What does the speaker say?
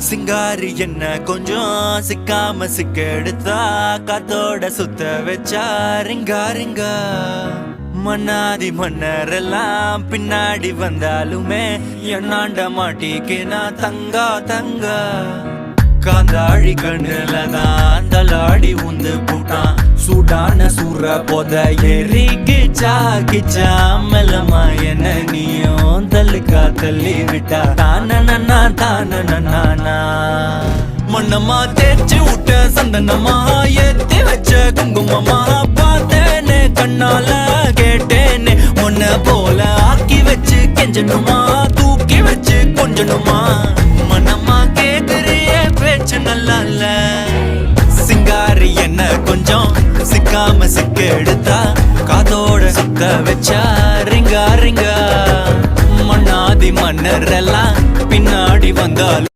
சிங்காரி என்ன கொஞ்சம் சிக்காம சிக்க எடுத்தா காத்தோட சுத்த வச்சா ரிங்கா ரிங்கா மன்னாதி மன்னரெல்லாம் பின்னாடி வந்தாலுமே என்னாண்ட மாட்டிக்கினா தங்கா தங்கா காந்தாழி கண்ணுலதான் தலாடி உந்து போட்டான் சூடான சூற போத ஏறி கிச்சா கிச்சா மெல்லமா என்ன நீயும் தள்ளுக்கா தள்ளி விட்டா தானனா தானனா மண்ணம்மா தேய்ச்சி விட்ட சந்தனமா ஏத்தி வச்ச குங்குமமா பார்த்தேனே கண்ணால கேட்டேனே உன்ன போல ஆக்கி வச்சு கெஞ்சணுமா தூக்கி வச்சு கொஞ்சணுமா மனமா கேக்குறிய பேச்சு நல்லா இல்ல சிங்காரி என்ன கொஞ்சம் சிக்காம சிக்க எடுத்தா காதோட சுத்த வச்சா ரிங்கா ரிங்கா மண்ணாதி மன்னர் எல்லாம் பின்னாடி வந்தாலும்